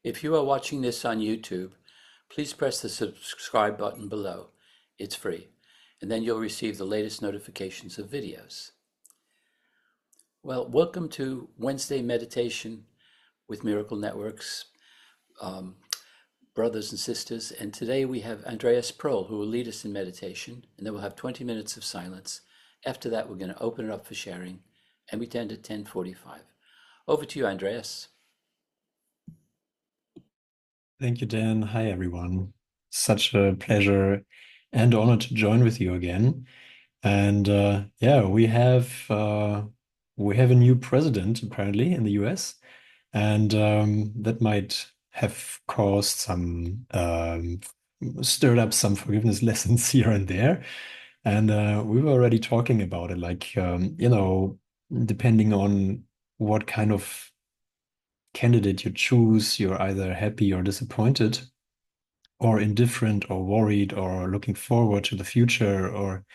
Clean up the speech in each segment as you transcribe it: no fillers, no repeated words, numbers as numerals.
If you are watching this on YouTube, please press the subscribe button below. It's free, and then you'll receive the latest notifications of videos. Well, welcome to Wednesday Meditation with Miracle Network's brothers and sisters. And today we have Andreas Prohl, who will lead us in meditation, and then we'll have 20 minutes of silence. After that, we're going to open it up for sharing, and we end at 10:45. Over to you, Andreas. Thank you, Dan. Hi, everyone. Such a pleasure and honor to join with you again. And we have a new president apparently in the US, and that might have caused some stirred up some forgiveness lessons here and there. And we were already talking about it, like depending on what kind of candidate you choose, you're either happy or disappointed, or indifferent, or worried, or looking forward to the future, or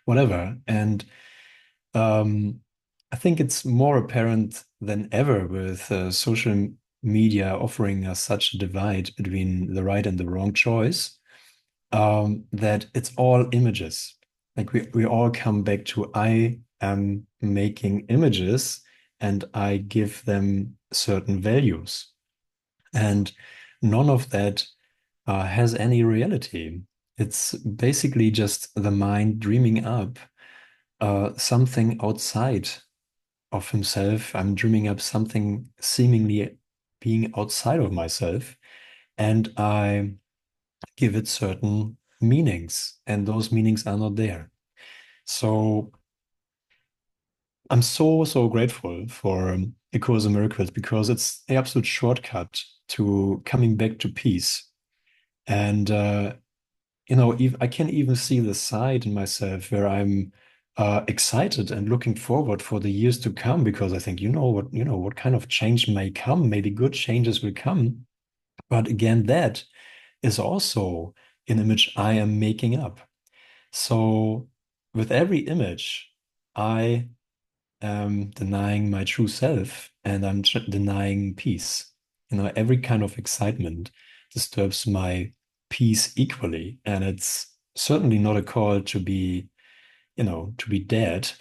whatever. And I think it's more apparent than ever with social media offering us such a divide between the right and the wrong choice, that it's all images. Like we all come back to I am making images and I give them certain values. And none of that has any reality. It's basically just the mind dreaming up something outside of himself. I'm dreaming up something seemingly being outside of myself, and I give it certain meanings, and those meanings are not there. So I'm so grateful for A Course in Miracles because it's the absolute shortcut to coming back to peace. And I can even see the side in myself where I'm excited and looking forward for the years to come because I think, what kind of change may come. Maybe good changes will come. But again, that is also an image I am making up. So with every image, I am denying my true self and I'm denying peace. Every kind of excitement disturbs my peace equally. And it's certainly not a call to be dead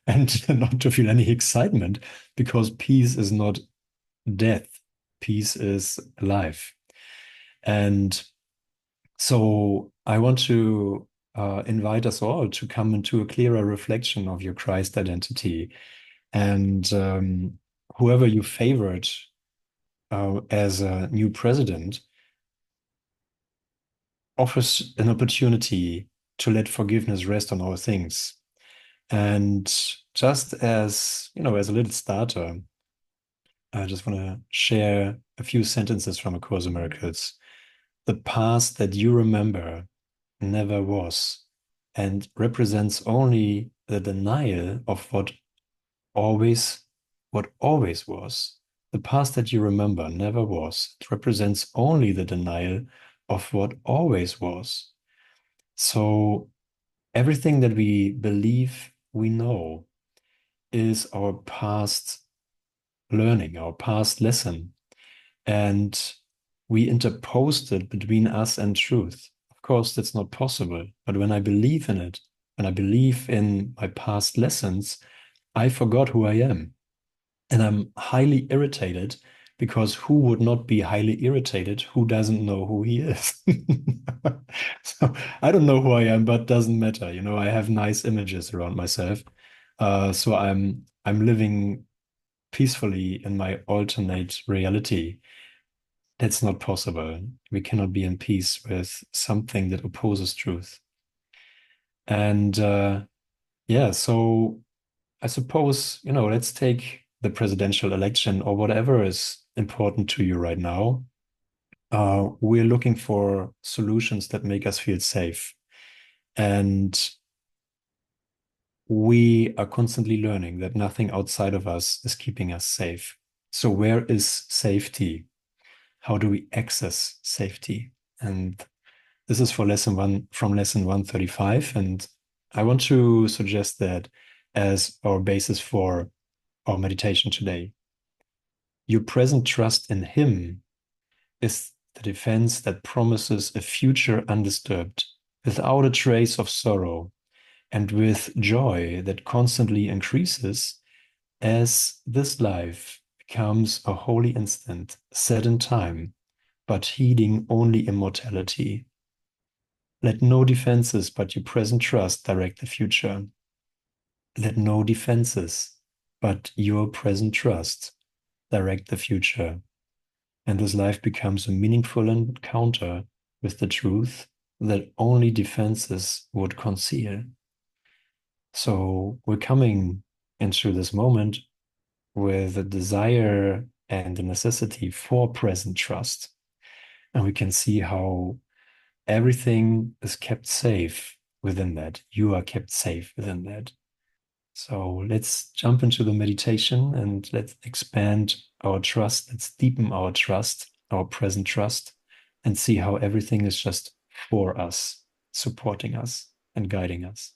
and not to feel any excitement because peace is not death. Peace is life. And so I want to invite us all to come into a clearer reflection of your Christ identity. And whoever you favored as a new president offers an opportunity to let forgiveness rest on all things. And just as a little starter, I just want to share a few sentences from A Course in Miracles. The past that you remember never was and represents only the denial of what always was. The past that you remember never was. It represents only the denial of what always was. So everything that we believe we know is our past learning, our past lesson. And we interposed it between us and truth. Of course, that's not possible. But when I believe in it, when I believe in my past lessons, I forgot who I am. And I'm highly irritated because who would not be highly irritated who doesn't know who he is? So I don't know who I am, but doesn't matter. I have nice images around myself. So I'm living peacefully in my alternate reality. That's not possible. We cannot be in peace with something that opposes truth. And so I suppose, let's take the presidential election or whatever is important to you right now. We're looking for solutions that make us feel safe. And we are constantly learning that nothing outside of us is keeping us safe. So where is safety? How do we access safety? And this is for lesson one from lesson 135. And I want to suggest that as our basis for our meditation today. Your present trust in Him is the defense that promises a future undisturbed, without a trace of sorrow, and with joy that constantly increases as this life becomes a holy instant set in time, but heeding only immortality. Let no defenses but your present trust direct the future. Let no defenses but your present trust direct the future. And this life becomes a meaningful encounter with the truth that only defenses would conceal. So we're coming into this moment with a desire and a necessity for present trust. And we can see how everything is kept safe within that. You are kept safe within that. So let's jump into the meditation and let's expand our trust. Let's deepen our trust, our present trust, and see how everything is just for us, supporting us and guiding us.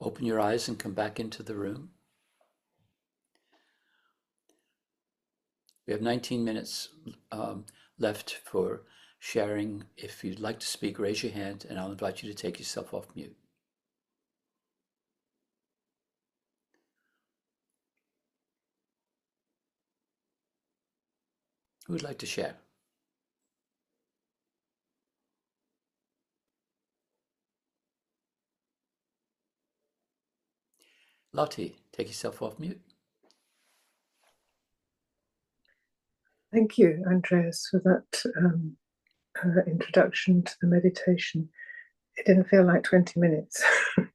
Open your eyes and come back into the room. We have 19 minutes left for sharing. If you'd like to speak, raise your hand and I'll invite you to take yourself off mute. Who would like to share? Lottie, take yourself off mute. Thank you, Andreas, for that introduction to the meditation. It didn't feel like 20 minutes. It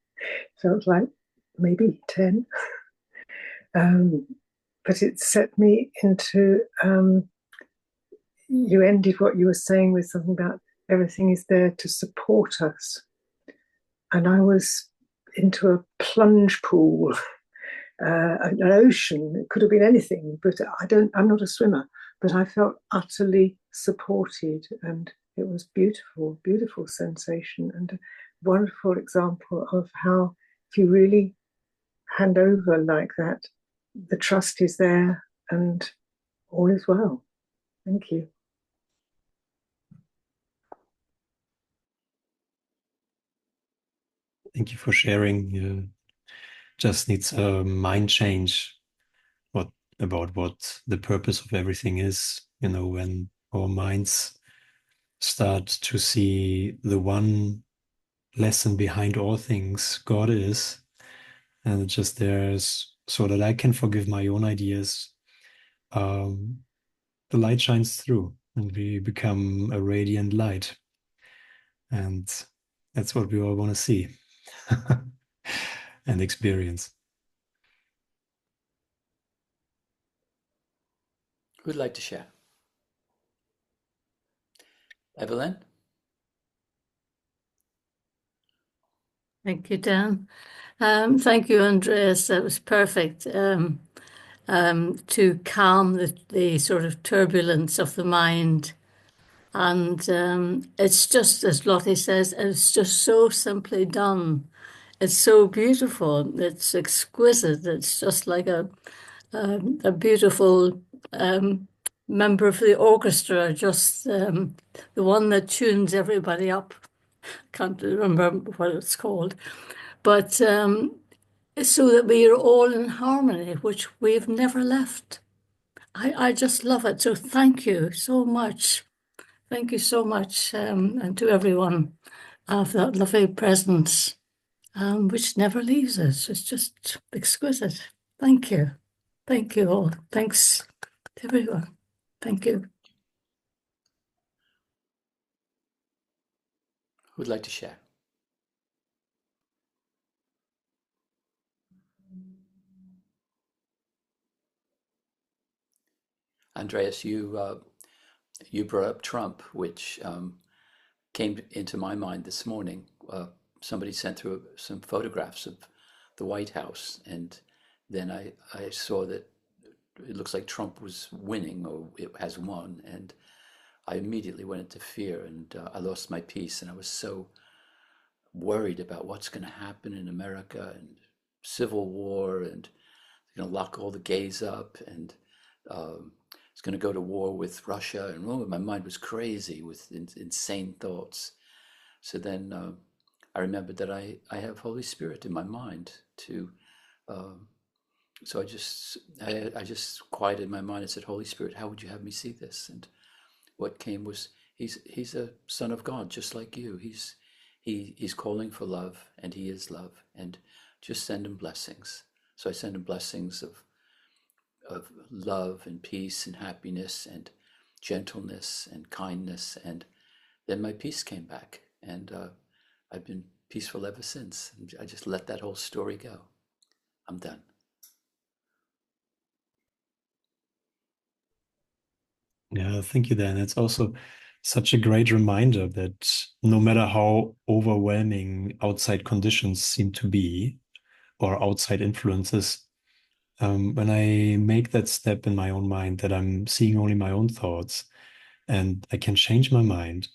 felt like maybe 10. But it set me into, you ended what you were saying with something about everything is there to support us. And I was into a plunge pool, an ocean. It could have been anything, but I'm not a swimmer, but I felt utterly supported, and it was beautiful, beautiful sensation, and a wonderful example of how if you really hand over like that, the trust is there and all is well. Thank you. Thank you for sharing. Just needs a mind change about what the purpose of everything is. When our minds start to see the one lesson behind all things, God is, and it's just there's so that I can forgive my own ideas. The light shines through and we become a radiant light. And that's what we all want to see and experience. Who'd like to share? Evelyn? Thank you, Dan. Thank you, Andreas. That was perfect to calm the sort of turbulence of the mind. And it's just, as Lottie says, it's just so simply done. It's so beautiful. It's exquisite. It's just like a beautiful member of the orchestra, just the one that tunes everybody up. Can't remember what it's called. But so that we are all in harmony, which we've never left. I just love it. So thank you so much. Thank you so much, and to everyone of that lovely presence, which never leaves us. It's just exquisite. Thank you. Thank you all. Thanks to everyone. Thank you. Who'd like to share? Andreas, you brought up Trump, which came into my mind this morning. Somebody sent through some photographs of the White House, and then I saw that it looks like Trump was winning, or it has won, and I immediately went into fear, and I lost my peace, and I was so worried about what's going to happen in America, and civil war, and lock all the gays up, and it's going to go to war with Russia, and my mind was crazy with insane thoughts. So then I remembered that I have Holy Spirit in my mind to. So I just quieted my mind and said, Holy Spirit, how would you have me see this? And what came was he's a son of God, just like you. He's calling for love, and he is love, and just send him blessings. So I send him blessings of love and peace and happiness and gentleness and kindness, and then my peace came back, and I've been peaceful ever since. I just let that whole story go. I'm done. Yeah, thank you, Dan. It's also such a great reminder that no matter how overwhelming outside conditions seem to be, or outside influences, when I make that step in my own mind that I'm seeing only my own thoughts and I can change my mind,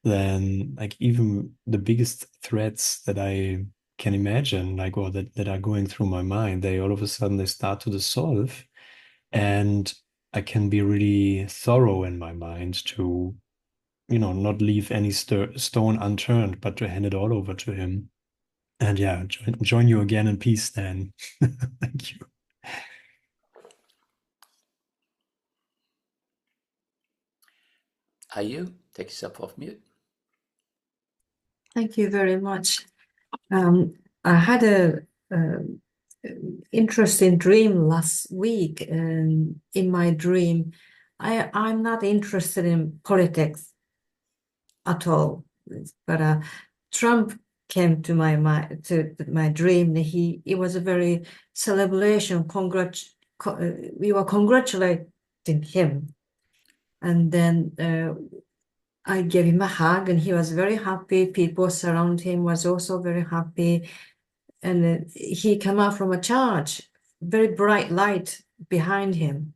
then like even the biggest threats that I can imagine, like, or that are going through my mind, they all of a sudden they start to dissolve, and I can be really thorough in my mind to, not leave any stone unturned, but to hand it all over to him. And yeah, join you again in peace, then. Thank you. Ayu, take yourself off mute. Thank you very much. I had a interesting dream last week, and in my dream, I'm not interested in politics at all, but Trump came to my dream. It was a very celebration. We were congratulating him, and then I gave him a hug, and he was very happy. People surround him was also very happy, and he came out from a church, very bright light behind him.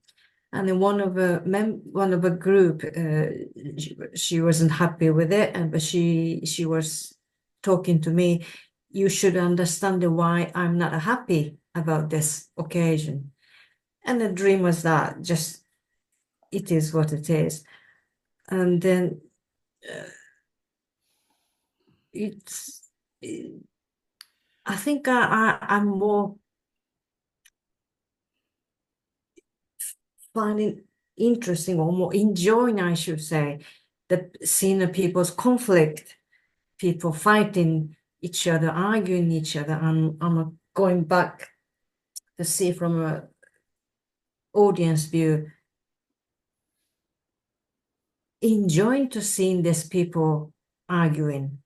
And then one of a group, she wasn't happy with it, but she was talking to me. You should understand why I'm not happy about this occasion. And the dream was that just it is what it is. And then I think I'm more finding interesting or more enjoying, I should say, seeing people's conflict, people fighting each other, arguing each other. I'm going back to see from an audience view, enjoying to seeing these people arguing.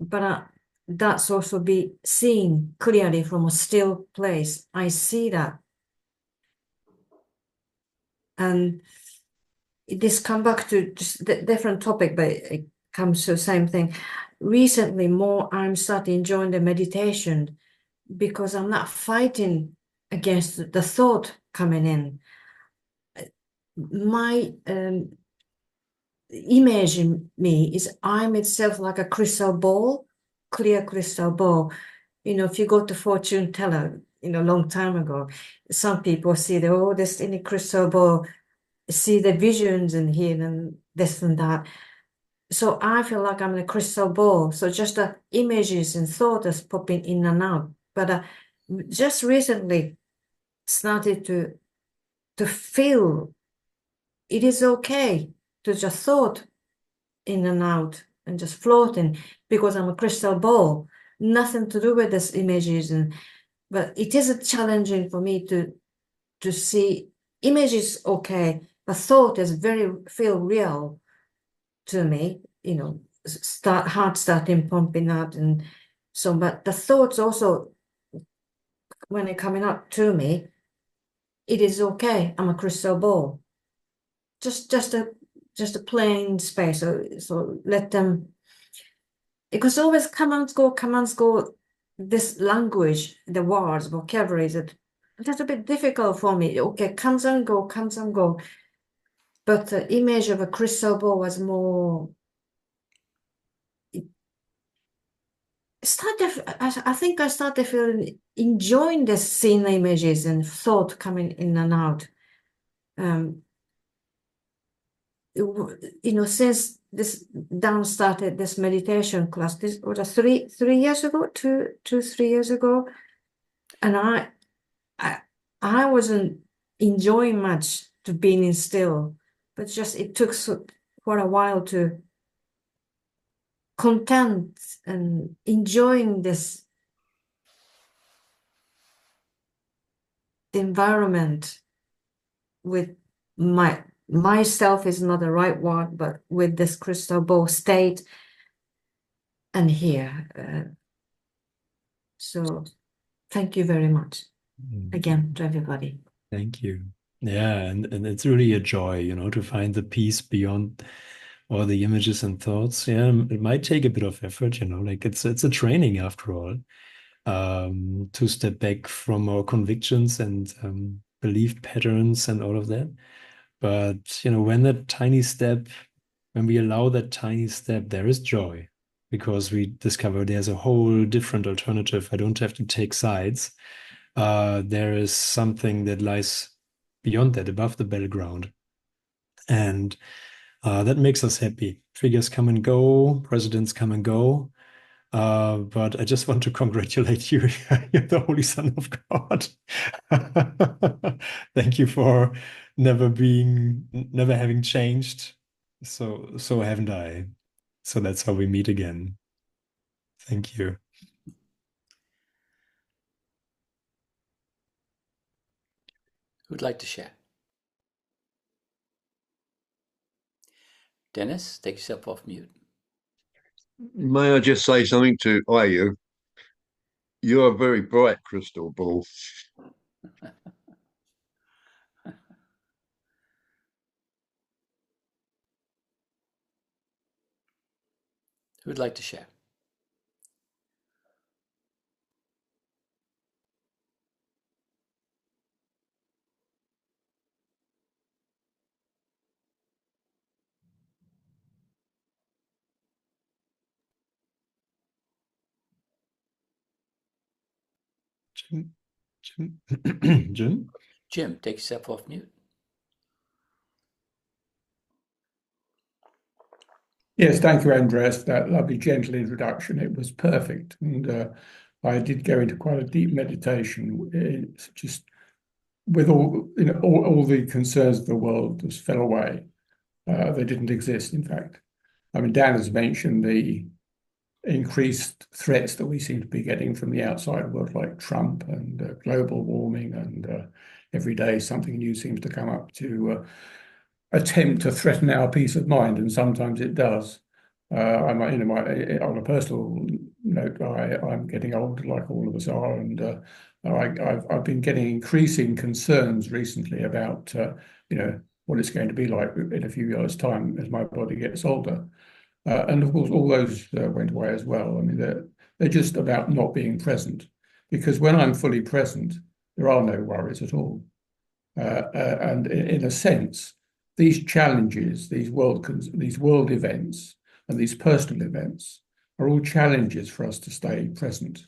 But that's also be seen clearly from a still place. I see that. And this come back to just different topic, but it comes to the same thing. Recently, more I'm starting enjoying the meditation because I'm not fighting against the thought coming in. My image in me is I'm itself like a crystal ball, clear crystal ball. If you go to fortune teller, long time ago, some people see this in a crystal ball, see the visions in here and this and that. So I feel like I'm in a crystal ball. So just the images and thoughts popping in and out. But just recently started to feel it is okay to just thought in and out and just floating because I'm a crystal ball. Nothing to do with these images, but it is challenging for me to see images okay, but thought is feel real to me. Heart starting pumping out, and so. But the thoughts also, when they're coming up to me, it is okay. I'm a crystal ball. Just a plain space. So let them. Because always commands go. This language, the words, vocabulary is a little bit difficult for me. Okay, comes and go. But the image of a crystal ball was more. I think I started feeling enjoying the scene images and thought coming in and out. Since this Dan started this meditation class, this was 3 years ago, 3 years ago, and I wasn't enjoying much to being still, but just it took for a while to content and enjoying this environment with myself is not the right word, but with this crystal ball state and here. So thank you very much again to everybody. Thank you. Yeah, and it's really a joy, to find the peace beyond all the images and thoughts. Yeah, it might take a bit of effort, like it's a training after all, to step back from our convictions and belief patterns and all of that. But when we allow that tiny step, there is joy. because we discover there's a whole different alternative. I don't have to take sides. There is something that lies beyond that, above the battleground. And that makes us happy. Figures come and go, presidents come and go. But I just want to congratulate you. You're the Holy Son of God. Thank you for never having changed. So haven't I. So that's how we meet again. Thank you. Who'd like to share? Dennis, take yourself off mute. May I just say something to Ayu? You're a very bright crystal ball. Who'd like to share? Jim? Jim, take yourself off mute. Yes, thank you, Andreas, for that lovely, gentle introduction. It was perfect. And I did go into quite a deep meditation, just with all, all the concerns of the world just fell away. They didn't exist, in fact. I mean, Dan has mentioned the increased threats that we seem to be getting from the outside world, like Trump and global warming, and every day something new seems to come up to attempt to threaten our peace of mind, and sometimes it does. I'm, on a personal note, I'm getting older, like all of us are, and I've been getting increasing concerns recently about what it's going to be like in a few years' time as my body gets older. And of course, all those went away as well. I mean, they're just about not being present, because when I'm fully present, there are no worries at all. And in a sense, these challenges, these world events, and these personal events are all challenges for us to stay present.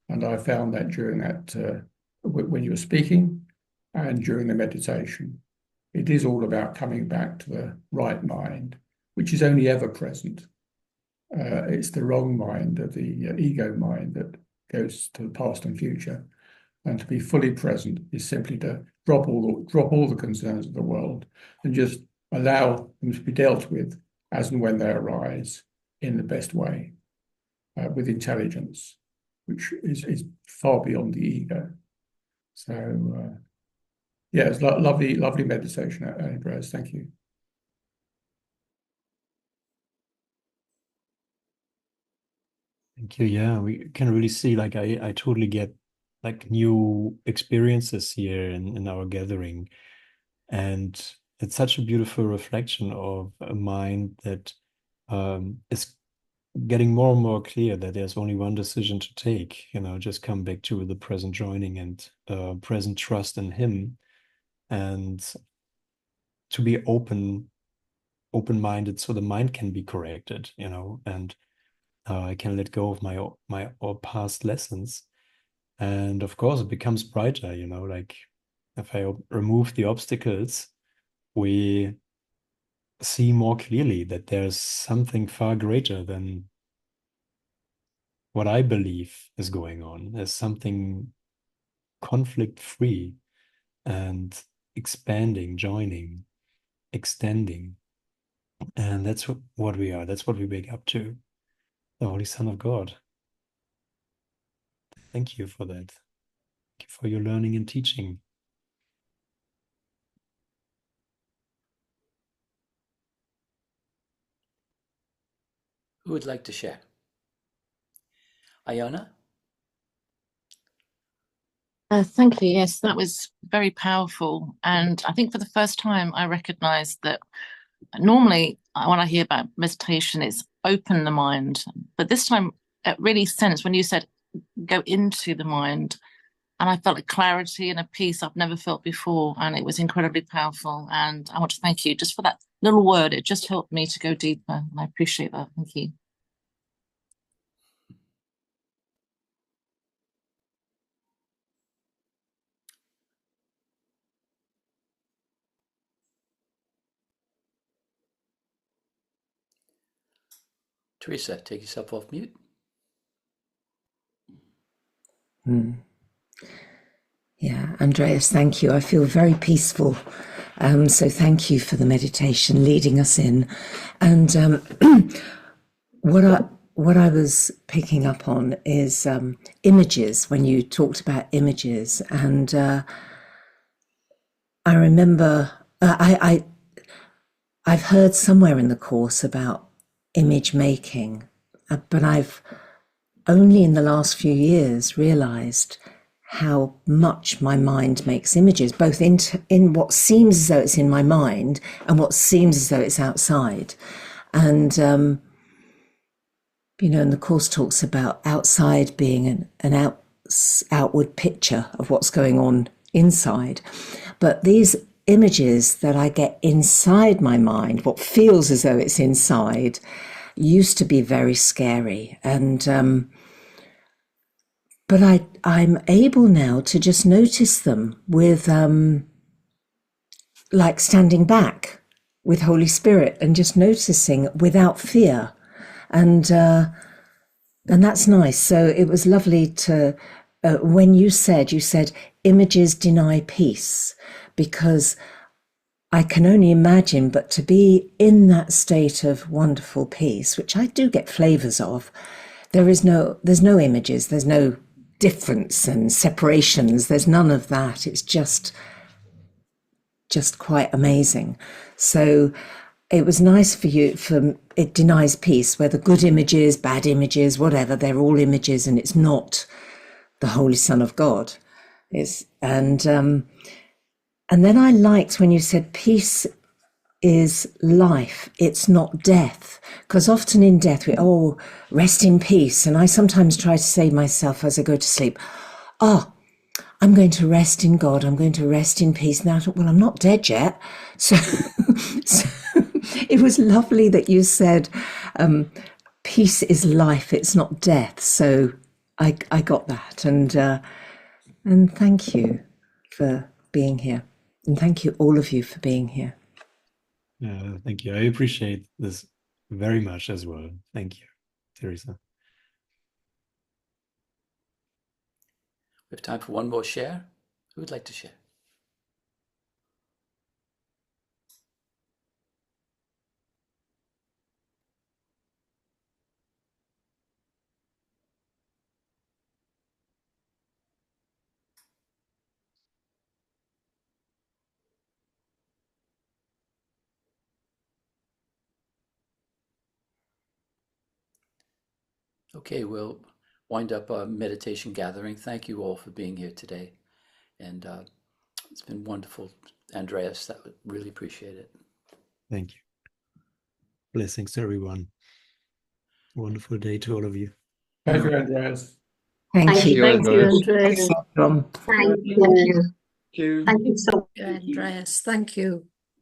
And I found that during that, when you were speaking and during the meditation, it is all about coming back to the right mind, which is only ever present. It's the wrong mind, the ego mind, that goes to the past and future. And to be fully present is simply to drop all the concerns of the world and just allow them to be dealt with as and when they arise in the best way, with intelligence, which is far beyond the ego. So, yeah, it's lovely meditation, Andreas. Thank you. Thank you. Yeah, we can really see, like, I totally get like new experiences here in our gathering. And it's such a beautiful reflection of a mind that is getting more and more clear that there's only one decision to take, just come back to the present joining and present trust in him, and to be open-minded so the mind can be corrected, and I can let go of my all past lessons. And of course, it becomes brighter, like if I remove the obstacles, we see more clearly that there's something far greater than what I believe is going on. There's something conflict-free and expanding, joining, extending. And that's what we are. That's what we wake up to, the Holy Son of God. Thank you for that. Thank you for your learning and teaching. Who would like to share? Iona? Thank you. Yes, that was very powerful. And I think for the first time, I recognized that normally when I hear about meditation, it's open the mind. But this time it really sensed when you said go into the mind. And I felt a clarity and a peace I've never felt before. And it was incredibly powerful. And I want to thank you just for that little word. It just helped me to go deeper. And I appreciate that. Thank you. Teresa, take yourself off mute. Yeah, Andreas, thank you. I feel very peaceful. So thank you for the meditation leading us in. And what I was picking up on is images, when you talked about images. And I remember I've heard somewhere in the course about image making, but I've only in the last few years realized how much my mind makes images, both in what seems as though it's in my mind and what seems as though it's outside. And, and the Course talks about outside being an outward picture of what's going on inside. But these images that I get inside my mind, what feels as though it's inside, used to be very scary. And but I'm able now to just notice them with like standing back with Holy Spirit and just noticing without fear. And that's nice. So it was lovely to, when you said images deny peace, because I can only imagine, but to be in that state of wonderful peace, which I do get flavors of, there's no images, there's no difference and separations, there's none of that. It's just quite amazing. So it was nice for you, it denies peace, whether good images, bad images, whatever, they're all images, and it's not the Holy Son of God. And then I liked when you said peace is life, it's not death. Because often in death, rest in peace. And I sometimes try to say to myself as I go to sleep, I'm going to rest in God, I'm going to rest in peace. Now I thought, well, I'm not dead yet. So it was lovely that you said peace is life, it's not death. So I got that. And thank you for being here. And thank you, all of you, for being here. Thank you. I appreciate this very much as well. Thank you, Teresa. We have time for one more share. Who would like to share? Okay, we'll wind up our meditation gathering. Thank you all for being here today. And it's been wonderful, Andreas. That would really appreciate it. Thank you. Blessings to everyone. Wonderful day to all of you. Thank you, Andreas. Thank you. Thank you, Andreas. Thank you. Thank you. Thank you. Thank you so much. Andreas, thank you.